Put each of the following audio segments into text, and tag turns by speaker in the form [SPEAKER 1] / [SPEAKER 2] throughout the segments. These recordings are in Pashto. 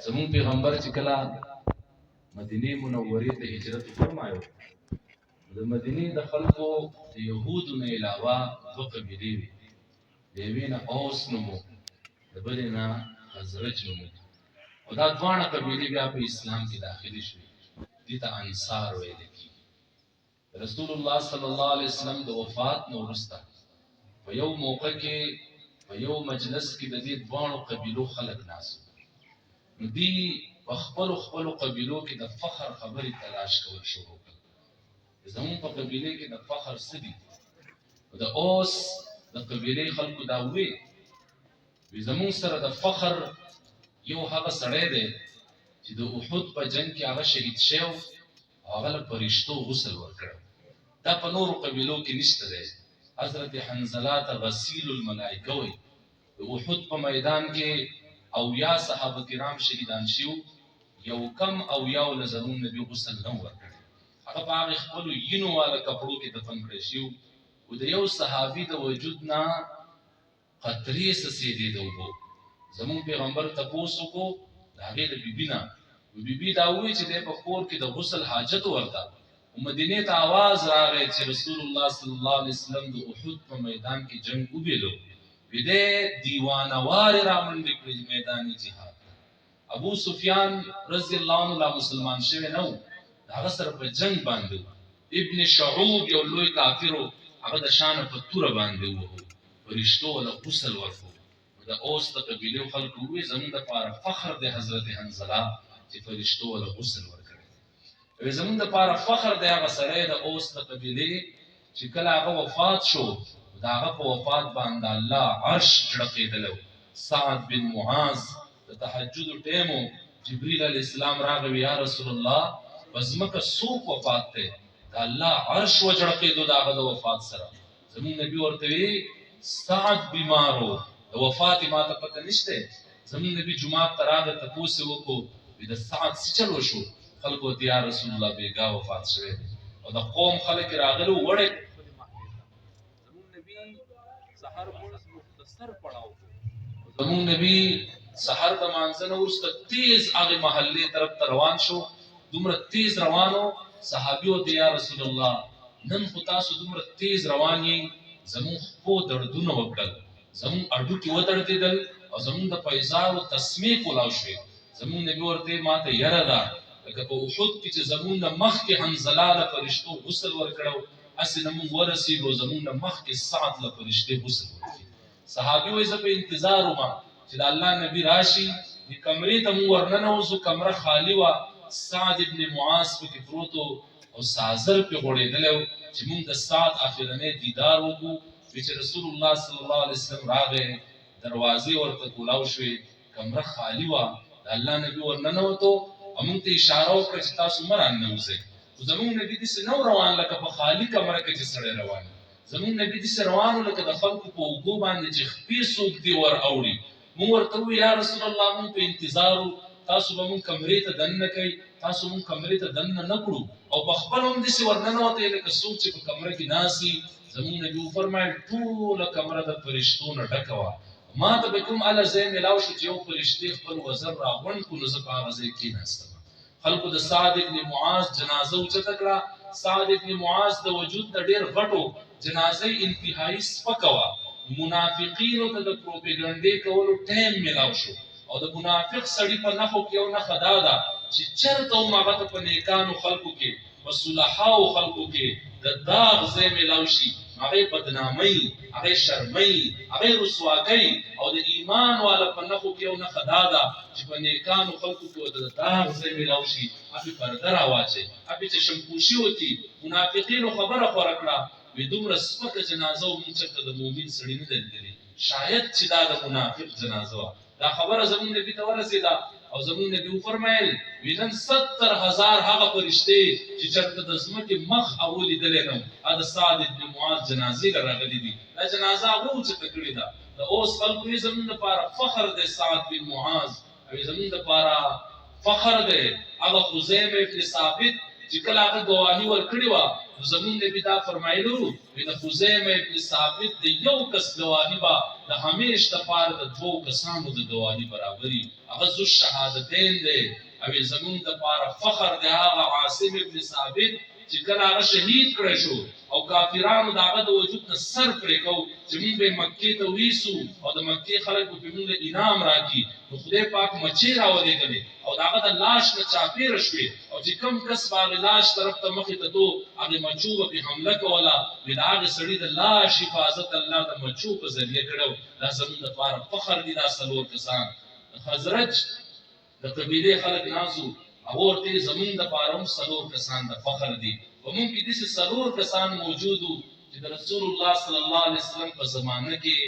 [SPEAKER 1] زمون پیغمبر چې کله مدینه منورې ته هجرت فرمایو، د مدینه د خلکو د يهودو نه علاوه دوه قبیلې وي. د یوې نه اوس نومو، د بلې نه خزرج نومو، او دا دواړه قبیلې بیا په اسلام کې داخلي شوې. دې ته انصار ویل کېږي. رسول الله صلی الله علیه وسلم د وفات نه وروسته په یو موقع کې په یو مجلس کې د دې دواړو قبیلو خلک ناست، نو دوی په خپلو قبیلو کې د فخر خبرې تلاش کول شروع کړل. زمون په قبیله کې د فخر څه دي؟ د اوس د قبیله خلکو دا وی زمون سره د فخر یو هغه سړی دی چې د احد په جنگ کې هغه شهید شو، هغه له فرشتو غسل ورکړ. دا په نورو قبیلو کې نشته دی. حضرت حنظله ته غسیل الملائکه وی. د احد په میدان کې او یا صحابه کرام شهیدان شو، یو کم او یو لزمون نبی غسل نه ورکړ. هغه په هغه خپلو یینو والا کپړو کې دفن کړی شو، او د یو صحابي د وجود نه قطرې څڅېدې د اوبو. زمون پیغمبر تپوس وکړو د هغې د بیبي نه، بیبي دا ووایي چې دی په کور کې د غسل حاجت ورته. مدینې ته आवाज راغی چې رسول الله صلی الله علیه وسلم د احد په میدان کې جنگ وبېلو، وی دی دیوانوارې رامنډې کړې میدان جهاد. ابو سفیان رضی الله عنه لا مسلمان شوی نه و، د هغه سره په جنگ باندې ابن شعوب یو لوی کافرو، هغه د شانه په توره باندې ووهو، فرشتو ولا غسل ورکړو. د اوس د قبیلې خلکو ووایي زموږ دپاره فخر دی حضرت حنظله چې فرشتو ولا غسل ورکړی. زموږ دپاره فخر دی هغه سړی د اوس د قبیلې چې کله هغه وفات شو، د هغه په وفات باندې الله عرش جړقېدلی و. سعد بن معاذ د تهجد ټیمو جبریل علیه السلام راغی، یا رسول الله په ځمکه څوک وفات دی؟ د الله عرش وجړقېدو د هغه د وفات سره. زموږ نبي ورته وی سعد بیمارو، د وفات ما ته پته نشته. زموږ نبي جومات ته راغی، تپوس یې وکړو، د سعد څه چل وشو؟ خلکو ورته یا رسول الله بېګا وفات شوی دی. او د قوم خلک یې راغلي وو وړې. زموږ نبي سحر مونځ مختصر پړاو، زموږ نبي سحر د مانځه نه وروسته تیز هغې محلې طرف ته روان شو. دومره تیز روانو، صحابي ورته یا رسول الله نن خو تاسو دومره تیز روان یې، زموږ خپو دردونه وکړل، زموږ هډوکي ودړدېدل او زموږ د پیزارو تسمې کولاو شوې. زموږ نبي ورته ما ته یره ده لکه په احد کې چې زموږ نه مخکې حنظله له فرشتو غسل ورکړو، هسې نه موږ ورسېږو زموږ نه مخکې سعد له فرشتې غسل ورکړي. صحابي وایي زه په انتظار وم چې د الله نبي راشي. د کمرې ته موږ ورننوځو، کمره خالي وه، سعد ابن معاذ پکې پروت و او سازر پې غوړېدلی و چې موږ د سعد آخرنی دیدار وکړو. چې رسول الله صلی الله علیه وسلم راغی، دروازې ورته کولاو شوې، کمره خالي وه، د الله نبي ورننوتو او موږ ته اشاره وکړه چې تاسو مه راننوځئ. خو زموږ نبي داسې نه روان لکه په خالي کمره کې چې سړی روان. زموږ نبي داسې روان و لکه د خلکو په اوږو باندې چې خپې څوک دې ور اوړي. موږ ورته ووایو یا رسول الله موږ په انتظار وو، تاسو به موږ کمرې ته دننه کوئ، تاسو موږ کمرې ته دننه نه کړو. او په خپله هم داسې ورننوتی لکه څوک چې په کمره کې ناست وي. زموږ نبي وفرمایل ټوله کمره د فرشتو نه ډکه وه. ما ته به کوم هله ځای میلاو شو چې یو فرشتې خپل وزر راغونډ کړو، نو زه په هغه ځای کېناستم. خلکو د سعد ابن معاذ جنازه اوچته کړه. سعد ابن معاذ د وجود د ډېر غټو جنازه انتهایي سپکه وه. منافقینو ته د پروپیګنډې کولو ټایم میلاو شو، او د منافق سړي په نښو کې یو نښه دا ده چې چېرته هم هغه ته په نیکانو خلکو کې، په صلحاو خلکو کې د داغ ځای میلاو شي، هغې بدنامۍ، هغې شرمۍ، هغې رسواګۍ. او د ایمان والا په نښو کې یو نښه دا ده چې په نیکانو خلکو کې ورته د داغ ځای میلاو شي، هغې پرده راواچوي، هغې چشمپوشي وکړي. منافقینو خبره خوره کړه، وی دومره سپکه جنازه و موږ چېرته د مؤمن سړي نه ده لیدلې، شاید چې دا د منافق جنازه وه. دا خبره زموږ نبي ته ورسېده او زموږ نبي وفرمیل وی نن 70,000 هغه فرشتې چې چېرته د ځمکې مخ هغو لیدلی نه و، دا د سعد بن معاذ جنازې له راغلي دي. دا جنازه هغو اوچته کړې ده. د اوس خلکو یې زموږ دپاره فخر دی سعد بن معاذ، او زموږ دپاره فخر دی هغه خزیمه ابن ثابت چې کله هغه ګواهی ورکړې وه زمونږ نبي دا فرمایلو د خزیمه ابن ثابت د یو کس ګواهی به د همیش دپاره د دوو کسانو د ګواهی برابري هغه ذو الشهادتین دی او زمونږ دپاره فخر دی هغه عاصم ابن ثابت چې کله هغه شهید کړی شو او کافرانو د هغه د وجود نه سر پرې کو چې موږ به مکې ته ویسو او د مکې خلک به موږ له انعام راکړي نو خدای پاک مچۍ راولېږلې او د هغه د لاش نه چاپېره شوې او چې کوم کس به هغې لاش طرف ته مخې ته دو هغې مچو به پرې حمله کوله د هغې سړي د لاش حفاظت الله د مچو په ذریعه کړی دا زموږ دپاره فخر دي دا څلور کسان خزرج د قبیلې خلک نازو او ورته زمونږ دپاره هم څلور کسان د فخر دي په موږ کې داسې څلور کسان موجود وو چې د رسول الله صلی الله علیه وسلم په زمانه کې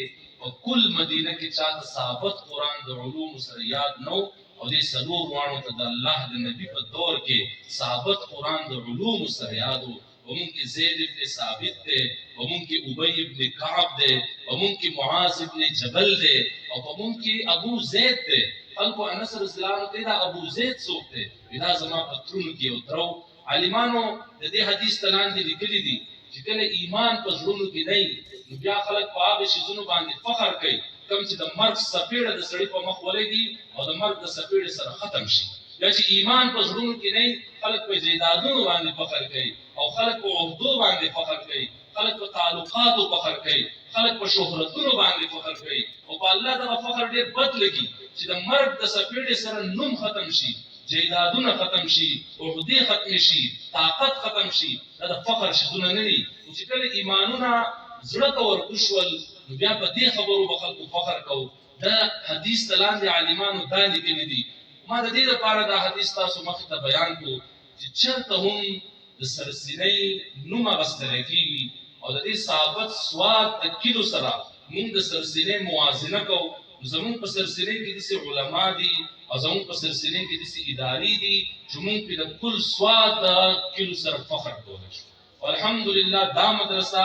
[SPEAKER 1] په کل مدینه کې چاته ثابت قرآن د علومو سره یاد نه و او دې څلور واړو ته د الله د نبي په دور کې ثابت قرآن د علومو سره یاد و په موږ کې زید ابن ثابت دی په موږ کې ابی ابن کعب دی په موږ کې معاذ ابن جبل دی او په موږ کې ابو زید دی خلکو انس رضی الله عنه ته دا ابو زید څوک دی دا زما په ترونو کې یو ترو عالمانو د دې حدیث ته لاندې لیکلي دي چې کله ایمان په زړونو کې نه نو بیا خلک په هغه شیزونو باندې فخر کوي کوم چې د مرګ څپېړه د سړي په مخ ولګي او د مرګ د څپېړې سره ختم شي یا چې ایمان په زړونو کې نه خلک په جیدادونو باندې فخر کوي او خلک په عهدو باندې فخر کوي خلک په تعلقاتو فخر کوي خلک په شهرتونو باندې فخر کوي او په الله دغه فخر ډېر بد لګي چې د مرګ د څپېړې سره نوم ختم شي جیدادونه ختم شي عهدې ختم شي طاقت ختم شي دا د فخر شیزونه نه دي خو چې کله ایمانونه زړه ته ورکوشول نو بیا په دې خبرو به خلکو فخر کوو دا حدیث ته لاندې عالمانو دا لیکلي دي ما د دې لپاره دا حدیث تاسو مخې ته بیان کړو چې چېرته هم د سرسینۍ نوم اخیستلی کېږي او د دې ثابت سواد د کیلو سره موږ د سرسینۍ موازنه کوو زمونږ په سرسینۍ کې داسې علما دي او زمونږ په سرسینۍ کې داسې ادارې دي چې موږ پرې د کل سواد د کیلو سره فخر کولی شو الحمدلله دا مدرسه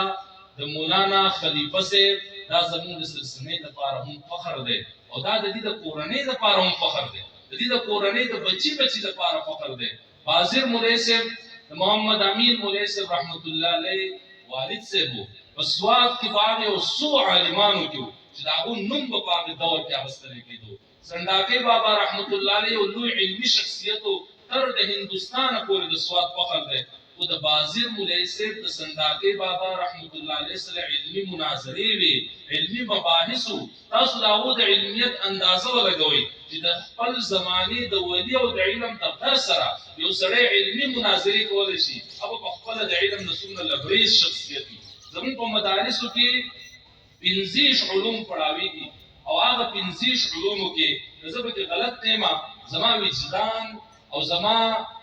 [SPEAKER 1] د مولانا خلیفه صاحب دا زمونږ د سرسینۍ لپاره هم فخر دی او دا د دې د کورنۍ لپاره هم فخر دی د دې د کورنۍ د بچي لپاره فخر دی بازر مولوي صاحب د محمد امین مولوي صاحب رحمت الله علیه والد صاحب په سواد کې باندې او څو عالمانو کې چې د هغو نوم به په هغې دور کې اخیستلی کېدو سنډاکۍ بابا رحمت الله علیه یو لوی علمي شخصیت و تر د هندوستانه پورې د سواد فخر دی خو د بازر مولوي صاحب د سنډاکۍ بابا رحمت الله علیه سره علمي مناظرې وې علمي مباحث و تاسو د هغو د علمیت اندازه ولګوئ چې د خپل زمانې د ولي او د علم دفتر سره یو سړی علمي مناظرې کولی شي هغه په خپله د علم نه څومره لبریز شخصیت وي زموږ په مدارسو کې 15 علوم پړاوېږي او هغه 15 علومو کې که زه پکې غلط نه یم زما وجدان او زما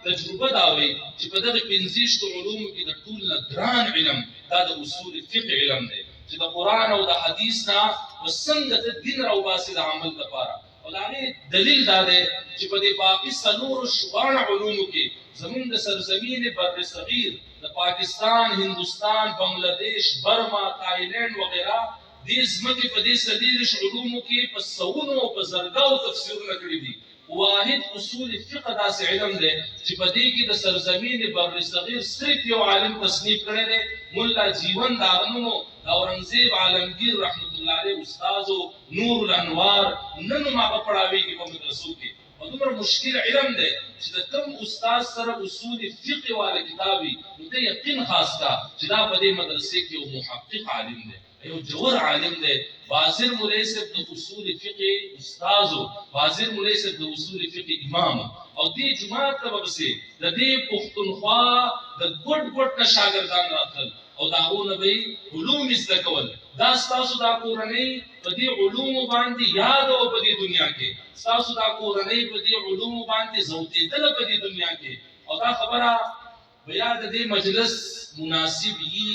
[SPEAKER 1] تجربه دا وایي چې په دغه 15 علومو کې د ټول نه ګران علم دا د اصول فقه علم دی چې د قرآن او د حدیث نه به څنګه ته دین راوباسې د عمل لپاره او د هغې دلیل دا دی چې په دې باقي څلورو شپاړه علومو کې زمونږ د سرزمین بر صغیر د پاکستان هندوستان بنگلادیش برما تایلینډ وغیره دې ځمکې په دې 40 علومو کې په سوونو او په زرګاو تفسیرونه کړي دي واحد اصول فقه داسې علم دی چې په دې کې د سرزمین بر صغیر صرف یو عالم تصنیف کړی دی ملا جیون د هغه نوم د اورنګزیب عالمگیر رحمت الله علیه استاد نور الانوار نن هم هغه پړاوېږي په مدرسو کې او دومره مشکل علم دی چې د کوم استاد سره اصول فقه والا کتاب وي نو ته یقین خاص کا چې دا په دې مدرسې کې یو محقق عالم دی یو جوړ عالم دی بازر مولوي صاحب د اصول فقه استاد بازر مولوي صاحب د اصول فقه امام او دې جماعت ته وبسې د دې پښتونخوا د ګډ نه شاګردان راتل او دا هغونه به علوم زده کول دا ستاسو دا کورنۍ په دې علومو باندې یاد او په دې دنیا کې ستاسو دا کورنۍ په دې علومو باندې زوتېدله په دې دنیا کې او دا خبره بیا د دې مجلس مناسب وي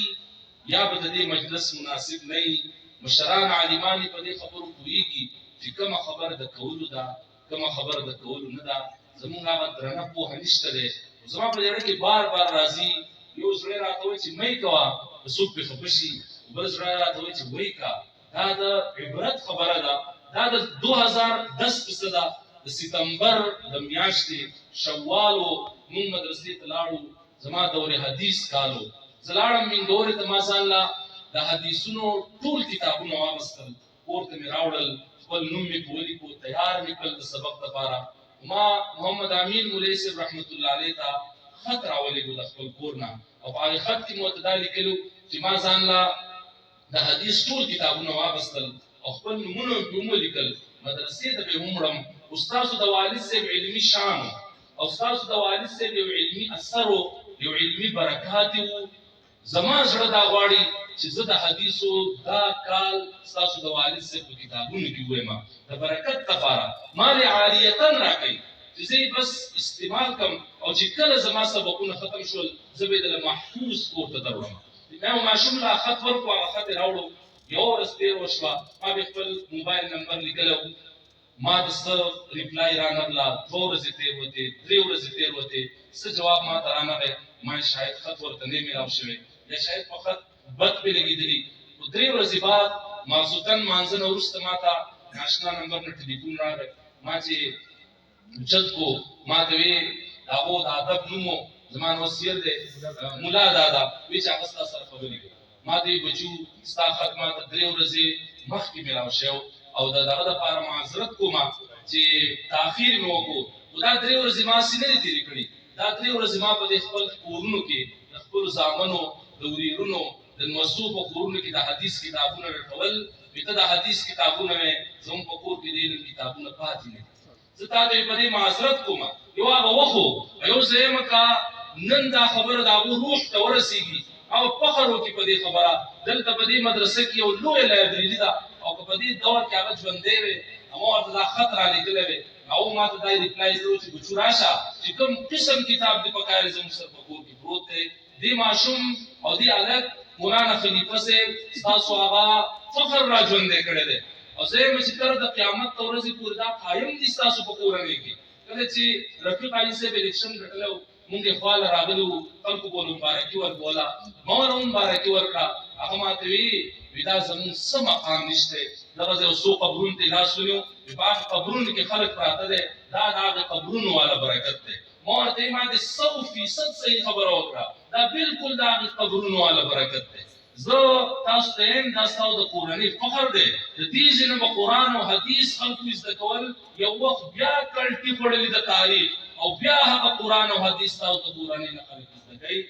[SPEAKER 1] یا به د دې مجلس مناسب نه وي مشران عالمان په دې خبرو پوهېږي چې کومه خبره د کولو ده کومه خبره د کولو نه ده زمونږ هغه درنه پوهه نشته دی زما په زړه کې بار راځي یو زړه راته وایي چې مه یې کوه که څوک پرې خفه شي بل زړه راته وایي چې وایي که دا د عبرت خبره ده دا د 2010 پسې ده د ستمبر د میاشتې شوالو مونږ مدرسې ته لاړو زما دور حدیث کالو زلاړم من دور ته ما ځان لا د حدیثونو ټول کتابونه واغستل ورته مې راوړل خپل نوم مې کولی کو تیار مې کړل د سبق لپاره ما محمد امین مولوی صاحب رحمت الله علیه ته خط راولېږو د خپل کور نه او په هغه خط کې مو ته دا لیکلو چې ما ځان لا د حدیث ټول کتابونه واغستل او خپل نومونه مې ولیکل مدرسې ته به ومړم استاد د والد صاحب علمي شان او استاد د والد صاحب یو علمي اثر یو علمي برکات زما زړه دا غواړي چې زه د حدیثو دا کال استاد د والد صاحب کتابونه کې وایم د برکت لپاره مال عالیتن راکې چې زه بس استعمال کوم او چې کله زما سبقونه ختم شول زه به د محفوظ کور ته دروم نو ماشوم لا خط ورکو هغه خط راوړو یو ورځ تیر وشوه ما به خپل موبایل نمبر لیکلو ما د څه ریپلای را نغلا 2 ورځې تیر وته 3 ورځې تیر وته څه جواب ما ته را نغی ما شاید خط ورته نه میلاو شوی یا شاید په خط بد په لګیدلی او 3 ورځې بعد مازوتن مانځنه ورسته ما ته ناشنا نمبر نه ټلیفون راغی ما چې چت کو ما ته وی هغه د ادب نومو زمان وسیر دی مولا دادا وی چې هغه سره خبرې کوي ما دې بچو ستا خدمت 3 ورځې مخکې میلاو شو او دغه د لپاره معذرت کوم چې تاخير مې وکړو دا 3 ورځې ما سینې تیرې کړې دا 3 ورځې ما په خپل کورونو کې خپل ځامنو د وریرونو د موضوع په کورونو کې د حدیث کتابونه راټول وته د حدیث کتابونه مې زموږ په کور کې د کتابونه پاتې نه زه تا ته په دې معذرت کوم یو هغه وخو یو زېم کا نن دا خبره دا روح ته ورسیږي او فخر وکي په دې خبره دلته په دې مدرسې کې یو لوی لایبرری ده او په دې دور کې هغه ژوندې وي امو دا خطر علی کله او ما ته دا ریپلای کړو چې بچو راشه چې کوم قسم کتاب دې پکاره زموږ سره په کور کې پروت دی دې ماشوم او دې حالت مولانا خلیفہ سے تاسو هغه فخر را ژوندې کړی دی او زه مې چې تر د قیامت ورځې پورې دا قائم دي تاسو په کورنۍ کې کله چې رفیق علي صاحب الیکشن ګټلو مونږه خپل راغلو خلکو بولو مبارکي ورکولا مورون مبارکي ورکا هغه ماته وی دا زمون سم مقام نشته دغه یو سو قبرون ته لاسونو په قبرونو کې خلک پراته ده دا د قبرونو والا برکت ده مور ته ما د 100% صحیح خبر وکړه دا بالکل دا د قبرونو والا برکت ده زه تاسو ته هم دا ستاسو د قرآني فخر ده د دې جن په قرآن او حديث خلکو زده کول یو وخت بیا کلټي خړلې د تاریخ او بیا هغه قرآن او حديث تاسو ته قرآني نه خلک زده کوي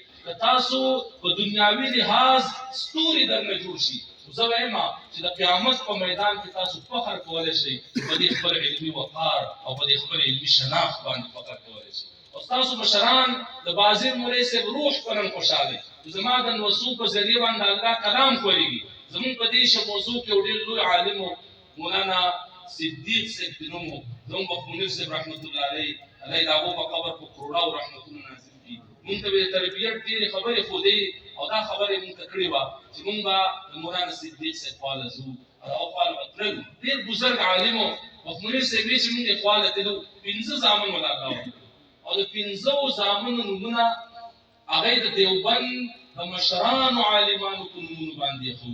[SPEAKER 1] تاسو په دنیاوي لحاظ ستوري درنه جوړ شي زه وایم چې د قیامت په میدان کې تاسو فخر کولای شئ په دې خپل علمي وقار او په دې خپل علمي شناخت باندې فخر کولای شئ او تاسو مشران د بازار مولوی صاحب روح پرن خوشاله زما د وسو په ذریعہ باندې الله کلام کوي زمون په دې شی موضوع کې وړل لوی عالم مولانا صدیق صاحب نومو زمون په منیر صاحب رحمت الله علیه دا په قبر په کروڑا او رحمت الله نازل دي مونږ ته تربیت ډېر خبرې خو دې او دا خبرې مونږ کړې و چې مونږ د مولانا صدیق صاحب قال زو او قال وتر ډېر بزرګ عالم او منیر صاحب چې مونږ قال ته 15 ځامن ولاګاو او د 15 ځامن نمونه هغه د دیوبند د مشران عالمانو په نومونو باندې خو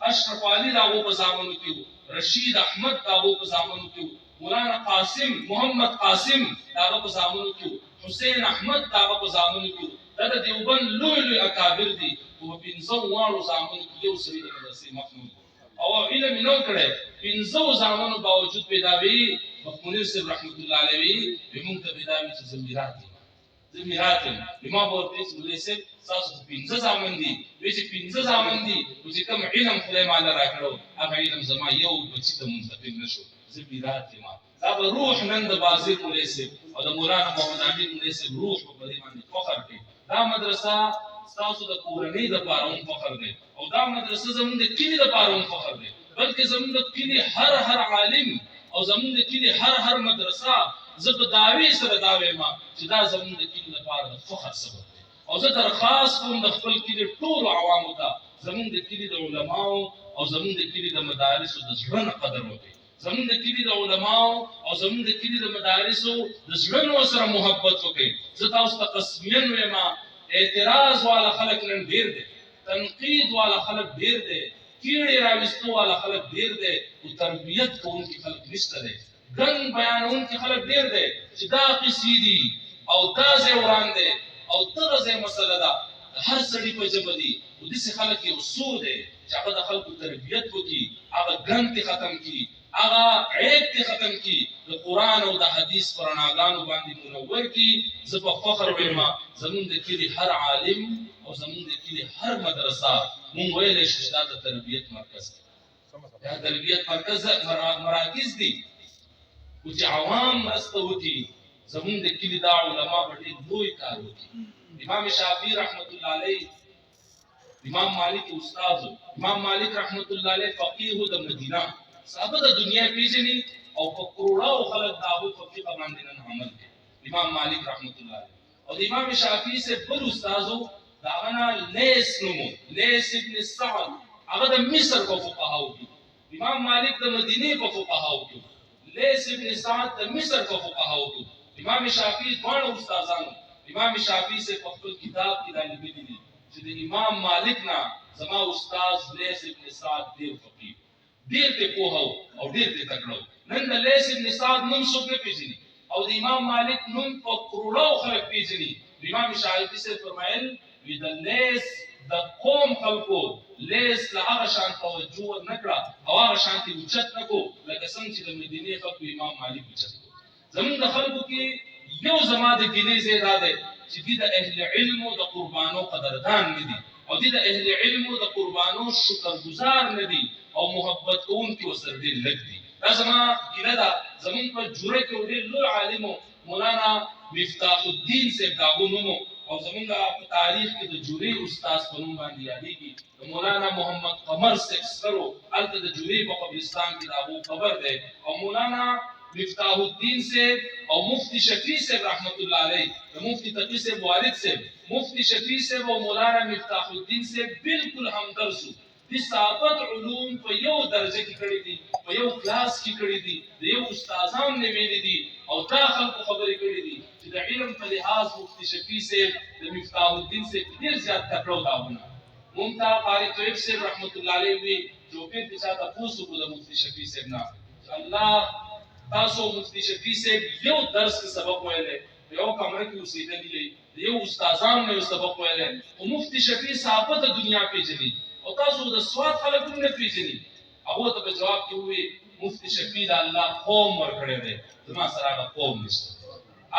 [SPEAKER 1] اشرف علي راغو په ځامنو کې رشید احمد راغو په ځامنو کې مولانا قاسم محمد قاسم راغو په ځامنو کې حسین احمد راغو په ځامنو کې دا د دیوبند لوی اکابر دي او 15 واړو ځامنو کې یو سری د مدرسې مخنون او علم نو کړه 15 ځامنو باوجود پیداوي مخمونی صاحب رحمت الله علیه موږ ته پیداوي چې زمیرات بما ورته مولوی صاحب تاسو 15 ځامن دي چې 15 ځامن دي چې کوم علم خدای مال راکړو هغه علم زما یو بچی ته منتقل نشو زمیرات ما دا روح نن د بازار مولوی صاحب او د مولانا محمد امین مولوی صاحب روح په دې باندې فخر کوي دا مدرسه تاسو د کورنۍ د پاره فخر دی او دا مدرسه زموږ د کلی د پاره فخر دی بلکې زموږ د کلی هر عالم او زموږ د کلی هر مدرسه زه په داوی سره داوی ما چې دا زموږ د کلی لپاره د فخر سبب دی او زه درخواست کوم د خپل کلی ټول عوامو ته زموږ د کلی د علماو او زموږ د کلی د مدارسو د ژوند قدر وکړي زموږ د کلی د علماو او زموږ د کلی د مدارسو د ژوند سره محبت وکړي زه تاسو ته قسمین وایم اعتراض والا خلق نن ډیر دي تنقید والا خلق ډیر دي کیړي راوستو والا خلق ډیر دي او تربیت کوونکي خلق نشته دي ګن بیانونکي خلق ډیر دي چې دا قصیدي او دا زوران دي او دغه ځای مسله ده هر سړي په ژبه دي او داسې خلک یو څو دی چې هغه د خلکو تربیت وکړي، هغه ګند یې ختم کړي، هغه عیب یې ختم کړي، د قرآن او د حدیث په رڼاګانو باندې منور کړي. زه په فخر وایم زمونږ د کلي هر عالم او زمونږ د کلي هر مدرسه مونږ ویلی شو چې دا د تربیت مرکز دی، دا تربیت مرکز مراکز دي. او چې عوام مرسته وکړي زمونږ د کلي دا علما به ډېر لوی کار وکړي. امام شافعي رحمت الله علیه امام مالک استاد، امام مالک رحمت الله علیه فقیه د مدینه، صحابه د دنیا پیژني او په کروڑاو خلک د هغو فقیه باندې نن عمل کوي. امام مالک رحمت الله علیه او د امام شافعي سے بل استادو د هغه نه لیث نومو، لیث ابن سعد، هغه د مصر په فقهاو کې، امام مالک د مدینې په فقهاو کې، لیث ابن سعد د مصر په فقهاو کې. امام شافعي دواړه استادانو امام شافعي سے په خپل کتاب کې دا لیکلي دي چې د امام مالک نه زما استاد لیث ابن سعد ډېر فقیه، ډېر ته پوهه او ډېر ته تکړه. نن د لیث ابن سعد نوم څوک نه پېژني او د امام مالک نوم په کروڑاو خلک پېژني. امام شافعي سے فرمایل وی د لیث د قوم خلکو لیث له هغه شان توجه نه کړه او هغه شان ته اوچت نه کو لکه څنګه چې د مدینې خلکو امام مالک اوچت کو. زمونږ د خلکو کې یو زما د ګیلې ځای دا دی چې دوی د اهل علمو د قربانو قدردان نه دي او دوی د اهل علمو د قربانو شکرګزار نه دي او محبت کوونکي ورسره ډېر لږ دي. دا زما ګیله ده. زمونږ په جوره کې ډېر لوی عالم مولانا مفتاح الدین صاحب د هغو نوم او زمونږ په تاریخ کې د جورې استاد په نوم باندې یادېږي. د مولانا محمد قمر صاحب سکرو هلته د جورې په قبرستان کې د هغو قبر دی او مولانا مفتاح الدین صاحب او مفتی شفیع صاحب رحمت الله علیه د مفتی تقی صاحب والد صاحب مفتی شفیع صاحب او مولانا مفتاح الدین صاحب بالکل همدرسو. د صحابت علوم په یو درجه کې کړي دي، په یو کلاس کې کړي دي، د یو استادان نه ویلي دي او دا خلکو خبرې کړي دي چې د علم په لحاظ مفتی شفیع صاحب د مفتاح الدین صاحب ډېر زیات تکړه داونه. مونږ ته قاری طیب صاحب رحمت الله علیه وی جو پیر چې چا تاسو کو د مفتی شفیع صاحب نه الله تاسو مفتی شفیع صاحب یو درس کې سبق ویلې، یو کمره کې اوسېدلی، یو استادانو نه سبق ویلې او مفتی شفیع صاحب د دنیا پیژني او تاسو د سواد خلک هم نه پیژني. هغه ته په جواب کې ووی مفتی شفیع د الله قوم ورکړی دی، زما سره هغه قوم نشته.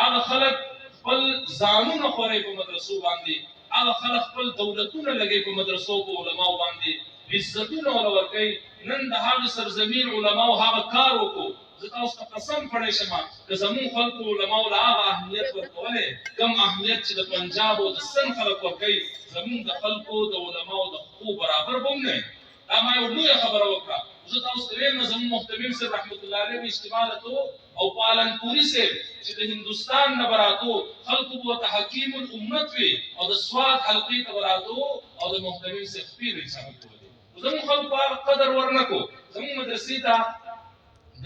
[SPEAKER 1] هغه خلک خپل ځانونه خوري په مدرسو باندې، هغه خلک خپل دولتونه لګي په مدرسو په علماو باندې، عزتونه ورکوي. نن د هغه سرزمین علماو هغه کار وکړو. زه تاسو ته قسم پړی شم که زمونږ خلکو علماو له هغه اهمیت ورکولی کم اهمیت چې د پنجاب او د سند خلک ورکوي، زمونږ د خلکو د علماو د حقوق برابر به هم نه وي. دا ما یو لویه خبره وکړه. زه تاسو ته وایم زموږ محتمیم صاحب رحمت الله علیه به اجتماع لته او پالنپوري صاحب چې د هندوستان نه به راتو خلکو به ورته حکیم الامت وي او د سواد حلقې ته به راتو او د محتمیم صاحب خپې به یې ثابت کولې. زموږ خلکو هغه قدر ورنه کړو. زموږ مدرسې ته د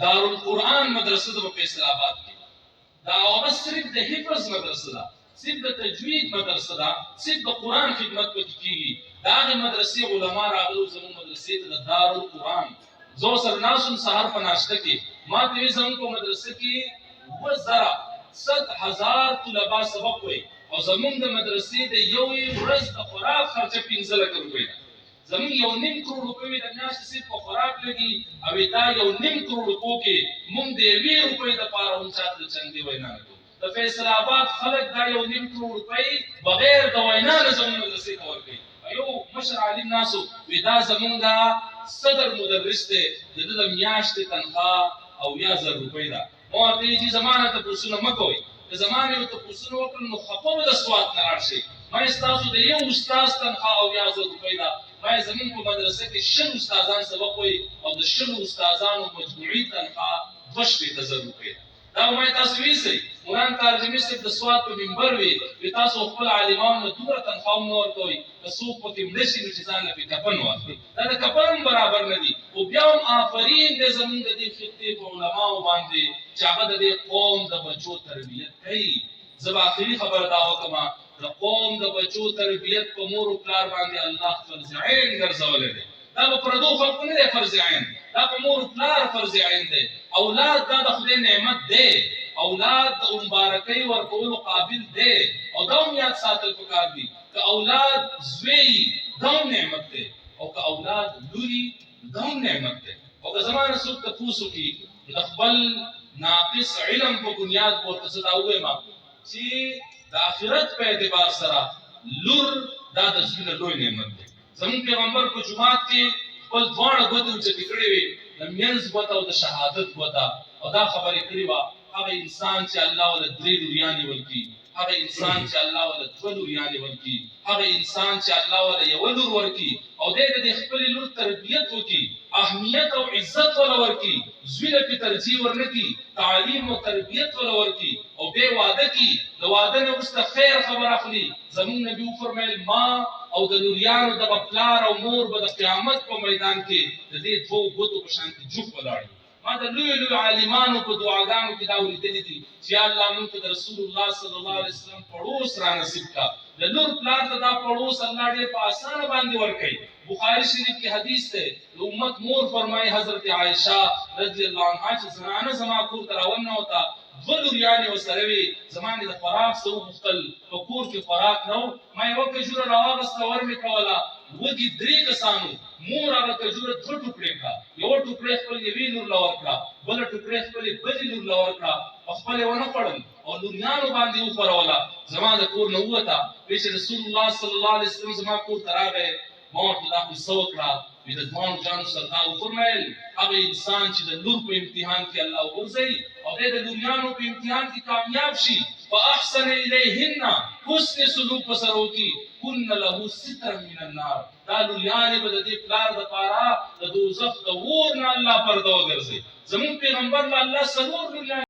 [SPEAKER 1] دارالقرآن مدرسه ده په فیصل آباد کې، دا هغه صرف د حفظ مدرسه ده، صرف د تجوید مدرسه ده، صرف د قرآن خدمت پکې کېږي. د هغې مدرسې علما راغلو زموږ مدرسې ته د دارالقرآن. زه ورسره ناست وم سهار په ناشته کې، ما ته ویل زموږ په مدرسه کې 100,000 طلبا سبق وایي او زموږ د مدرسې د یوې ورځ د خوراک خرچه 15 لکه روپۍ ده. زمون 1.5 کروڑ روپۍ د میاشتې صرف په خوراک لګي او دا 1.5 کروڑ روپو کې مونږ د 1 روپۍ دپاره هم چاته د چندې وینا نه کوو. د فیصل آباد خلک دا 1.5 کروڑ روپۍ بغیر د وینا نه زموږ مدرسې ته ورکوي. یو مشر عالم ناسو وی دا زمونږ د صدر مدرس دی، د ده د میاشتې تنخواه 80,000 روپۍ ده. ما ورته ویل چې زما نه تپوسونه مه کوئ، که زما نه یو تپوسونه وکړل نو خفه به د سوات نه لاړ شئ. ما ستاسو د یو استاذ تنخواه 80,000 روپۍ ده. ما زمون په مدرسه کې 100 استادان سبق وایي او د 100 استادانو مجموعي تنخواه 2,000 روپۍ ده. دا ما تاسو ویسئ مولانا ترجمې صاحب د سوات په منبر وي تاسو خپل عالمانو نه دومره تنخواه نه ورکوئ که څوک پکې مړه شي نو چې ځان له پې کفن واخلي. دا د کفن هم برابر نه دي. خو بیا هم آفرین دی زمونږ د دې خطې په علماو باندې چې هغه د دې قوم د بچو تربیت کوي. زه به آخري خبره دا وکړم د قوم د بچو تربیت په مور و پلار باندې الله فرض عین ګرځولی دی. دا په پردو خلکو نه دی فرض عین، دا په مور و پلار فرض عین دی. اولاد دا د خدای نعمت دی اولاد د مبارکۍ ورکولو قابل دی او دا هم یاد ساتل پکار دي که اولاد زوی دا هم نعمت دی او که اولاد لوري دا هم نعمت دی او که زما نه څوک تپوس وکړي د خپل ناقص علم په بنیاد ورته زه دا ووایم چې د آخرت په اعتبار سره لور دا د زوی نه لوی نعمت دی زموږ پیغمبر په جومات کې خپل دواړه ګوتې اوچتې کړې وې د منځ ګوته او د شهادت ګوته او دا خبرې کړې وه هغه انسان چې الله وله 3 لوریانې ورکړي هغه انسان چې الله وله 2 لوریانې ورکړي هغه انسان چې الله وله 1 لور ورکړي او دی د خپلې لور تربیت وکړي اهمیت او عزت وله ورکړي زوی له پې ترجیح ورنکړي تعلیم او تربیت وله ورکړي او بیا واده کړي د واده نه وروسته خیر خبر اخلي زموږ نبي وفرمیل ما او د لوریانو دغه پلار او مور به د قیامت په میدان کې د دې 2 ګوتو په شان کې جوخ ولاړ ما د لوی عالمانو په دعاګانو کې دا اورېدلي دي چې یا الله موږ ته د رسول الله صلی الله علیه وسلم پړوس را نصیب کړه د لور پلار ته دا پړوس الله ډېر په اسانه باندې ورکوي بخاري شریف کې حدیث دی د امت مور فرمایي حضرت عایشه رضی الله عنها چې زنانه زما کور ته راوننوته 2 لوریانې ورسره وې زما مې د خوراک څه وغوښتل په کور کې خوراک نه و ما یوه کجوره راواغسته ور مې کوله وږي 3 کسانو مور هغه کجوره 2 ټوکړې کړه یوه ټوکړې خپل یوې لور له ورکړه بله ټوکړې خپلې بلې لور له ورکړه په خپل یې ونه خوړل او لوریانو باندې وخوروله زما د کور نه ووته وایي چې رسول الله صلی الله علیه وسلم زما کور ته راغی ما ورته دا قصه وکړه وي د دواړو جانو سردار وفرمیل هغه انسان چې د لور په امتحان کې الله وغورځوي او دی د لوریانو په امتحان کې کامیاب شي فاحسن الیهن حسن سلوک ورسره وکړي کن له سترا من النار دا لوریانې به د دې پلار دپاره د دوزخ د اور نه الله پرده وګرځوي زموږ پیغمبر له الله 4 لوریانې